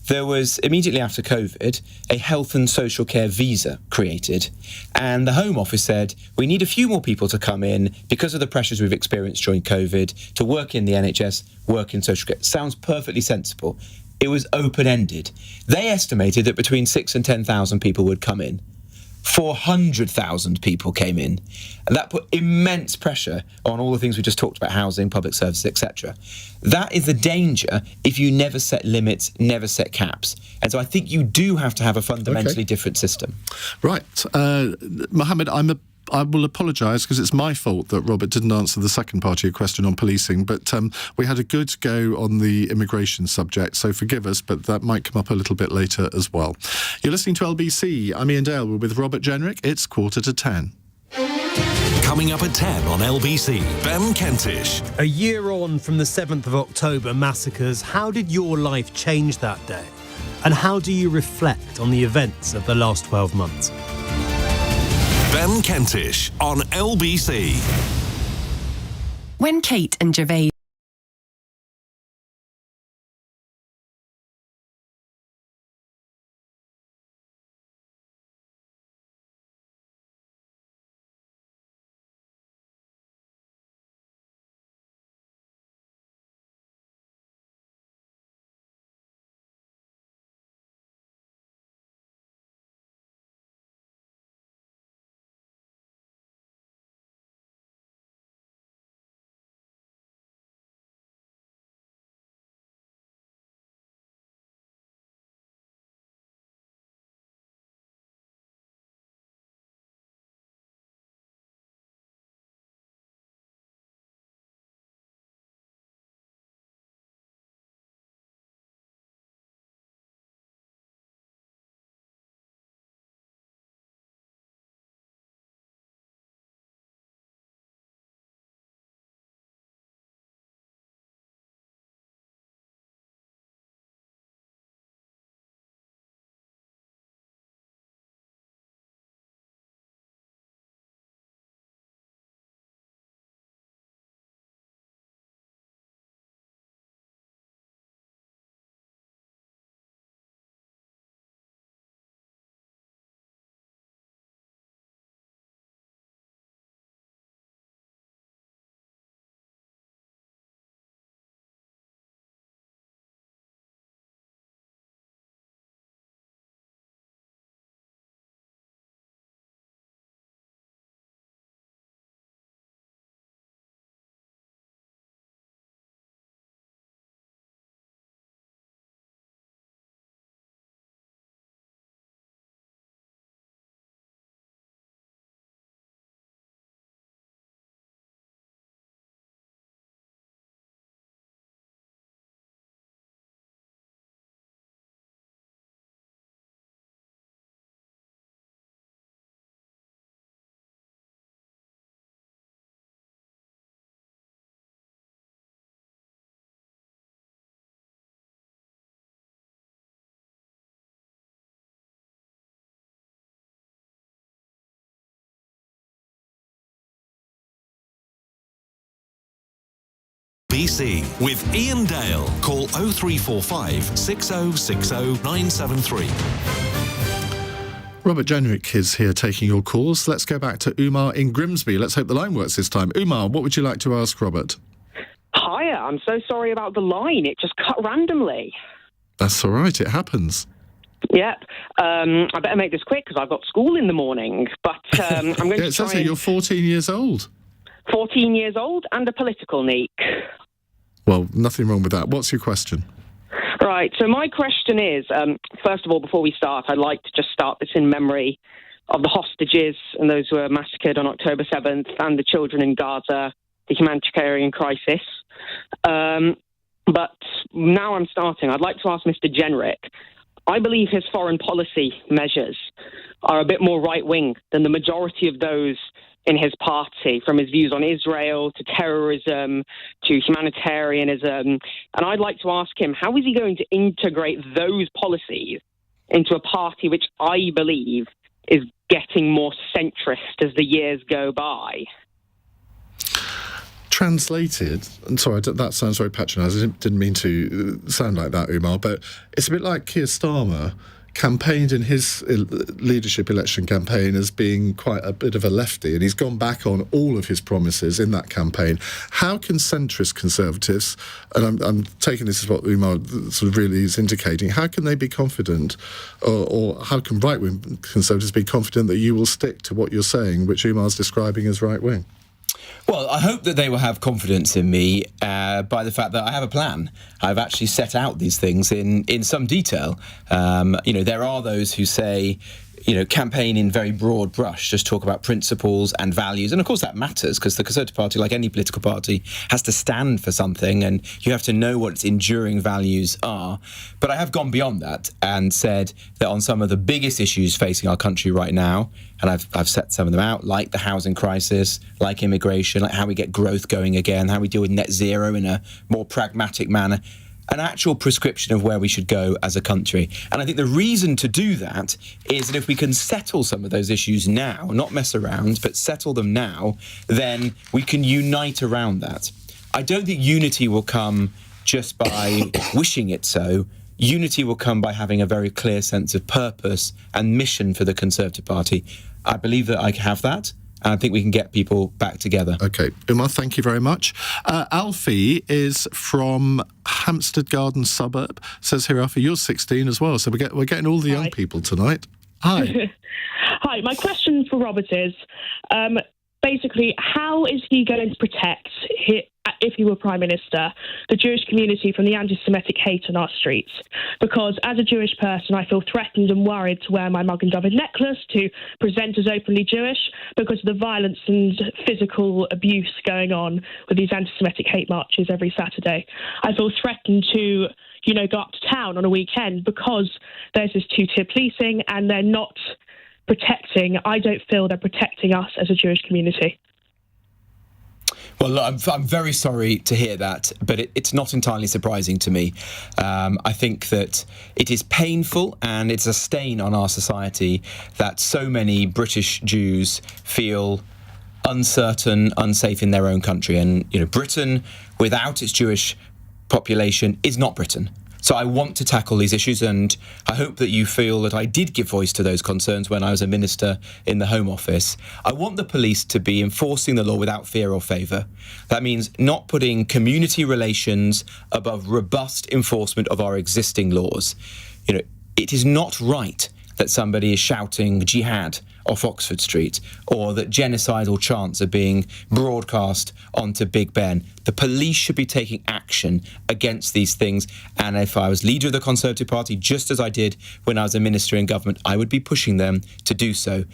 There was, immediately after COVID, a health and social care visa created. And the Home Office said, we need a few more people to come in because of the pressures we've experienced during COVID to work in the NHS, work in social care. Sounds perfectly sensible. It was open-ended. They estimated that between 6,000 and 10,000 people would come in. 400,000 people came in, and that put immense pressure on all the things we just talked about: housing, public services, etc. That is the danger if you never set limits, never set caps. And so I think you do have to have a fundamentally different system. Right. Mohammed, I will apologise because it's my fault that Robert didn't answer the second part of your question on policing, but we had a good go on the immigration subject, so forgive us, but that might come up a little bit later as well. You're listening to LBC. I'm Iain Dale. We're with Robert Jenrick. It's 9:45. Coming up at 10 on LBC, Ben Kentish. A year on from the 7th of October massacres, how did your life change that day? And how do you reflect on the events of the last 12 months? Ben Kentish on LBC. When Kate and Gervais LBC with Iain Dale. Call 0345 6060 973. Robert Jenrick is here taking your calls. Let's go back to Umar in Grimsby. Let's hope the line works this time. Umar, what would you like to ask Robert? Hiya, I'm so sorry about the line. It just cut randomly. That's all right, it happens. Yep. I better make this quick because I've got school in the morning. But I'm going to it says that you're 14 years old. 14 years old and a political neek. Well, nothing wrong with that. What's your question? Right, so my question is, first of all, before we start, I'd like to just start this in memory of the hostages and those who were massacred on October 7th and the children in Gaza, the humanitarian crisis. But now I'm starting. I'd like to ask Mr. Jenrick. I believe his foreign policy measures are a bit more right-wing than the majority of those in his party, from his views on Israel to terrorism to humanitarianism. And I'd like to ask him, how is he going to integrate those policies into a party which I believe is getting more centrist as the years go by? Translated, and sorry, that sounds very patronising. I didn't mean to sound like that, Umar, but it's a bit like Keir Starmer campaigned in his leadership election campaign as being quite a bit of a lefty, and he's gone back on all of his promises in that campaign. How can centrist Conservatives, and I'm taking this as what Umar sort of really is indicating, how can they be confident, or how can right-wing Conservatives be confident that you will stick to what you're saying, which Umar's describing as right-wing? Well, I hope that they will have confidence in me by the fact that I have a plan. I've actually set out these things in some detail. There are those who say, campaign in very broad brush, just talk about principles and values. And of course that matters, because the Conservative Party, like any political party, has to stand for something, and you have to know what its enduring values are. But I have gone beyond that and said that on some of the biggest issues facing our country right now, and I've set some of them out, like the housing crisis, like immigration, like how we get growth going again, how we deal with net zero in a more pragmatic manner, an actual prescription of where we should go as a country. And I think the reason to do that is that if we can settle some of those issues now, not mess around, but settle them now, then we can unite around that. I don't think unity will come just by wishing it so. Unity will come by having a very clear sense of purpose and mission for the Conservative Party. I believe that I have that, and I think we can get people back together. OK. Umar, thank you very much. Alfie is from Hampstead Garden suburb. Says here, Alfie, you're 16 as well, so we're getting all the young people tonight. Hi. Hi, my question for Robert is, basically, how is he going to protect, if he were Prime Minister, the Jewish community from the anti-Semitic hate on our streets? Because as a Jewish person, I feel threatened and worried to wear my Magen David necklace, to present as openly Jewish, because of the violence and physical abuse going on with these anti-Semitic hate marches every Saturday. I feel threatened to, go up to town on a weekend because there's this two-tier policing and they're not I don't feel they're protecting us as a Jewish community. Well, I'm very sorry to hear that, but it's not entirely surprising to me. I think that it is painful and it's a stain on our society that so many British Jews feel uncertain, unsafe in their own country. And, Britain, without its Jewish population, is not Britain. So I want to tackle these issues, and I hope that you feel that I did give voice to those concerns when I was a minister in the Home Office. I want the police to be enforcing the law without fear or favour. That means not putting community relations above robust enforcement of our existing laws. It is not right that somebody is shouting jihad off Oxford Street, or that genocidal chants are being broadcast onto Big Ben. The police should be taking action against these things, and if I was leader of the Conservative Party, just as I did when I was a minister in government, I would be pushing them to do so.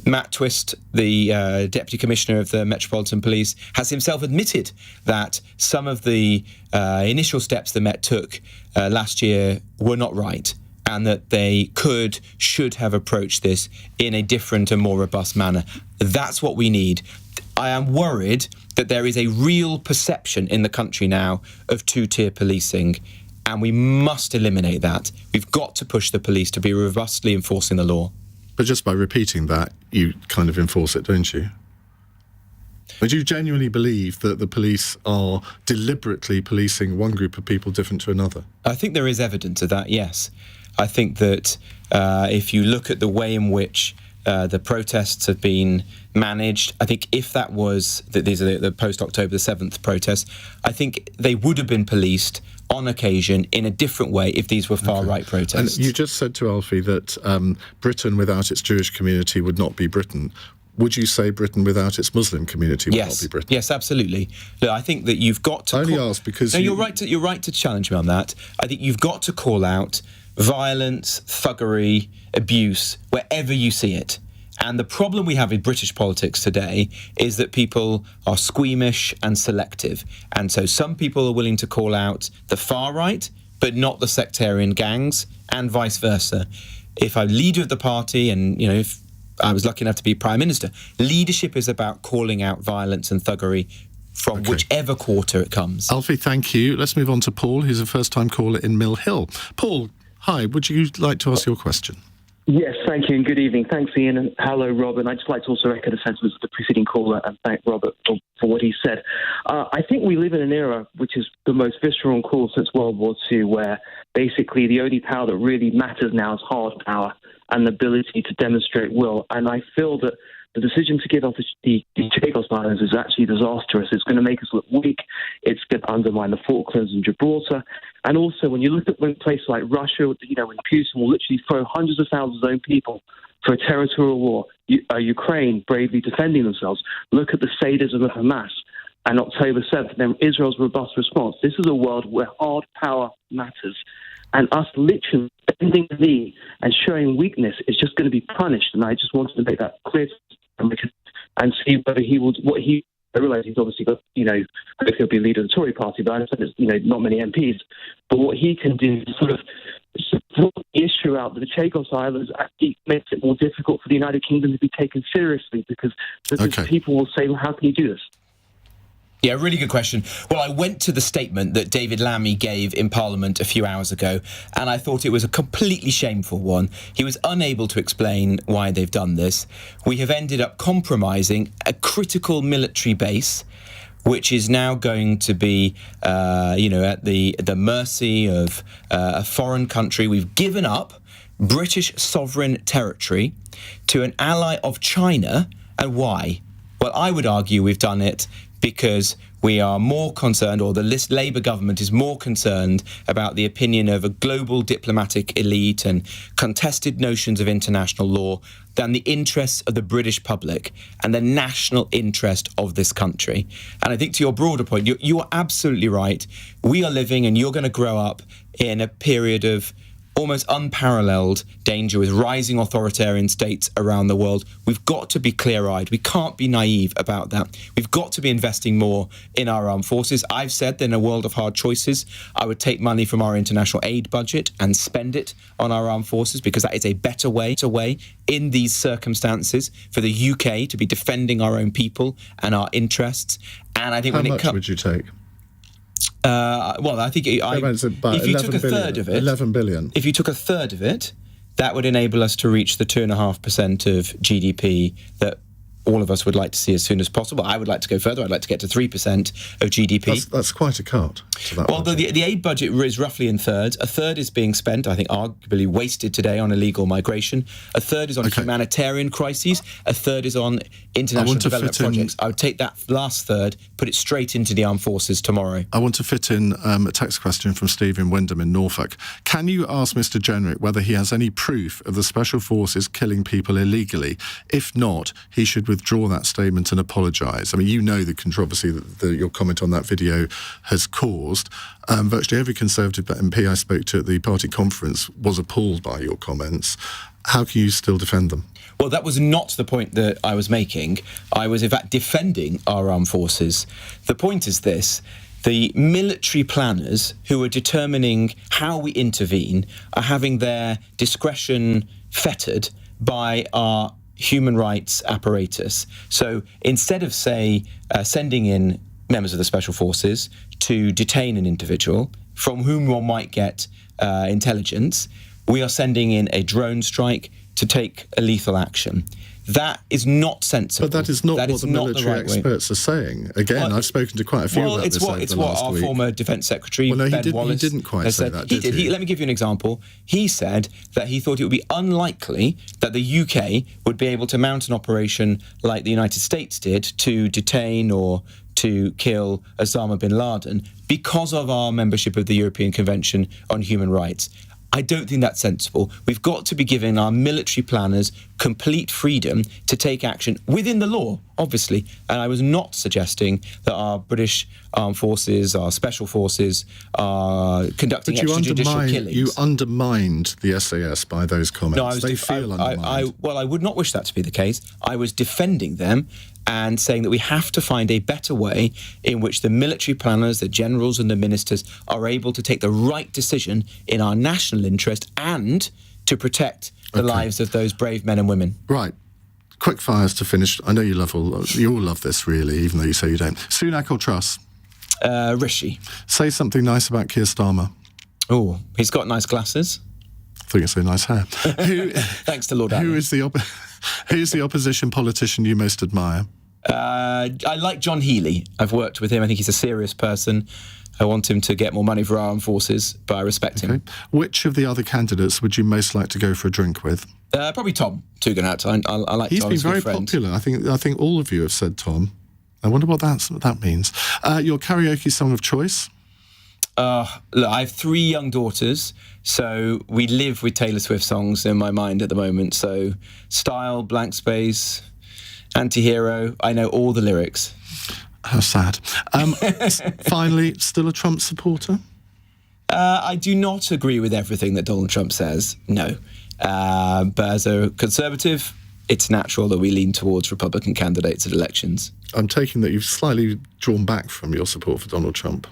Matt Twist, the Deputy Commissioner of the Metropolitan Police, has himself admitted that some of the initial steps the Met took last year were not right, and that they should have approached this in a different and more robust manner. That's what we need. I am worried that there is a real perception in the country now of two-tier policing, and we must eliminate that. We've got to push the police to be robustly enforcing the law. But just by repeating that, you kind of enforce it, don't you? Would you genuinely believe that the police are deliberately policing one group of people different to another? I think there is evidence of that, yes. I think that if you look at the way in which the protests have been managed, I think if that was, these are the post-October the 7th protests, I think they would have been policed on occasion in a different way if these were far-right protests. And you just said to Alfie that Britain without its Jewish community would not be Britain. Would you say Britain without its Muslim community would not be Britain? Yes, absolutely. Look, I think that you've got to... I only ask because... No, you're right to challenge me on that. I think you've got to call out violence, thuggery, abuse, wherever you see it. And the problem we have in British politics today is that people are squeamish and selective. And so some people are willing to call out the far right, but not the sectarian gangs, and vice versa. If I'm leader of the party and, if I was lucky enough to be Prime Minister, leadership is about calling out violence and thuggery from whichever quarter it comes. Alfie, thank you. Let's move on to Paul, who's a first-time caller in Mill Hill. Paul, hi, would you like to ask your question? Yes, thank you, and good evening. Thanks, Ian, and hello, Robert. And I'd just like to also echo the sentiments of the preceding caller and thank Robert for what he said. I think we live in an era which is the most visceral and cruel since World War II, where basically the only power that really matters now is hard power and the ability to demonstrate will. And I feel that the decision to give off the Chagos Islands is actually disastrous. It's going to make us look weak. It's going to undermine the Falklands and Gibraltar. And also, when you look at places like Russia, when Putin will literally throw hundreds of thousands of own people for a territorial war, Ukraine bravely defending themselves. Look at the sadism of Hamas and October 7th, and then Israel's robust response. This is a world where hard power matters. And us literally bending the knee and showing weakness is just going to be punished. And I just wanted to make that clear and see whether I realise he's obviously got, if he'll be leader of the Tory party, but I understand there's, not many MPs. But what he can do is sort of support the issue out that the Chagos Islands actually makes it more difficult for the United Kingdom to be taken seriously because people will say, well, how can you do this? Yeah, really good question. Well, I went to the statement that David Lammy gave in Parliament a few hours ago, and I thought it was a completely shameful one. He was unable to explain why they've done this. We have ended up compromising a critical military base, which is now going to be, at the mercy of a foreign country. We've given up British sovereign territory to an ally of China. And why? Well, I would argue we've done it because we are more concerned, or the Labour government is more concerned about the opinion of a global diplomatic elite and contested notions of international law than the interests of the British public and the national interest of this country. And I think to your broader point, you are absolutely right. We are living, and you're going to grow up in a period of almost unparalleled danger with rising authoritarian states around the world. We've got to be clear-eyed. We can't be naive about that. We've got to be investing more in our armed forces. I've said that in a world of hard choices, I would take money from our international aid budget and spend it on our armed forces because that is a better way in these circumstances for the UK to be defending our own people and our interests. And I think how much would you take? I think if you took a third of it, 11 billion. If you took a third of it, that would enable us to reach the 2.5% of GDP that all of us would like to see as soon as possible. I would like to go further. I'd like to get to 3% of GDP. That's quite a cut. Well, the aid budget is roughly in thirds. A third is being spent, I think, arguably wasted today on illegal migration. A third is on humanitarian crises. A third is on international development projects. I would take that last third, put it straight into the armed forces tomorrow. I want to fit in a text question from Steve in Wyndham in Norfolk. Can you ask Mr. Jenrick whether he has any proof of the special forces killing people illegally? If not, he should withdraw that statement and apologise. I mean, you know the controversy that your comment on that video has caused. Virtually every Conservative MP I spoke to at the party conference was appalled by your comments. How can you still defend them? Well, that was not the point that I was making. I was, in fact, defending our armed forces. The point is this. The military planners who are determining how we intervene are having their discretion fettered by our human rights apparatus. So instead of, say, sending in members of the special forces to detain an individual from whom one might get intelligence, we are sending in a drone strike to take a lethal action. That is not sensible. But that is not what the military experts are saying. Again, I've spoken to quite a few about this over the last week. It's what our former Defence Secretary, Ben Wallace, he didn't quite say that, did he? Let me give you an example. He said that he thought it would be unlikely that the UK would be able to mount an operation like the United States did to detain or to kill Osama bin Laden because of our membership of the European Convention on Human Rights. I don't think that's sensible. We've got to be giving our military planners complete freedom to take action within the law, obviously. And I was not suggesting that our British armed forces, our special forces, are conducting extrajudicial killings. You undermined the SAS by those comments. No, they feel undermined. I would not wish that to be the case. I was defending them and saying that we have to find a better way in which the military planners, the generals and the ministers are able to take the right decision in our national interest and to protect the lives of those brave men and women. Right. Quick fires to finish. I know you all love this, really, even though you say you don't. Sunak or Truss? Rishi. Say something nice about Keir Starmer. Oh, he's got nice glasses. I think it's so nice hair. Thanks to Lord Allen. Who's the opposition politician you most admire? I like John Healey. I've worked with him. I think he's a serious person. I want him to get more money for our armed forces, but I respect him. Which of the other candidates would you most like to go for a drink with? Probably Tom Tugendhat. I like He's Tom. He's been very popular. I think all of you have said Tom. I wonder what that means. Your karaoke song of choice? Look, I have 3 young daughters, so we live with Taylor Swift songs in my mind at the moment. So Style, Blank Space, Anti-Hero, I know all the lyrics. How sad. Finally, still a Trump supporter? I do not agree with everything that Donald Trump says, no. But as a Conservative, it's natural that we lean towards Republican candidates at elections. I'm taking that you've slightly drawn back from your support for Donald Trump.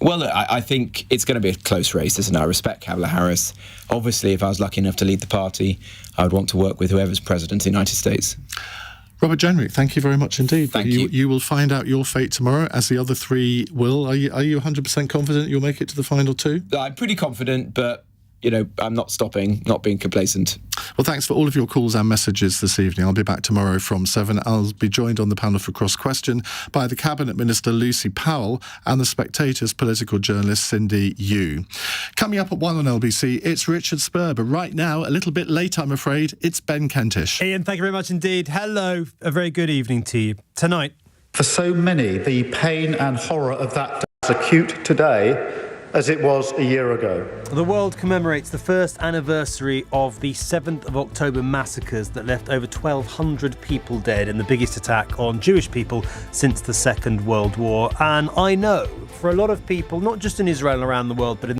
Well, look, I think it's going to be a close race, isn't it? I respect Kamala Harris. Obviously, if I was lucky enough to lead the party, I would want to work with whoever's president of the United States. Robert Jenrick, thank you very much indeed. Thank you. You will find out your fate tomorrow, as the other 3 will. Are you 100% confident you'll make it to the final 2? I'm pretty confident, but, I'm not stopping, not being complacent. Well, thanks for all of your calls and messages this evening. I'll be back tomorrow from 7. I'll be joined on the panel for Cross Question by the Cabinet Minister Lucy Powell and the Spectator's political journalist Cindy Yu. Coming up at 1 on LBC, it's Richard Spur, but right now, a little bit late, I'm afraid, it's Ben Kentish. Iain, thank you very much indeed. Hello, a very good evening to you. Tonight. For so many, the pain and horror of that day is acute today as it was a year ago. The world commemorates the first anniversary of the 7th of October massacres that left over 1,200 people dead in the biggest attack on Jewish people since the Second World War. And I know for a lot of people, not just in Israel and around the world, but in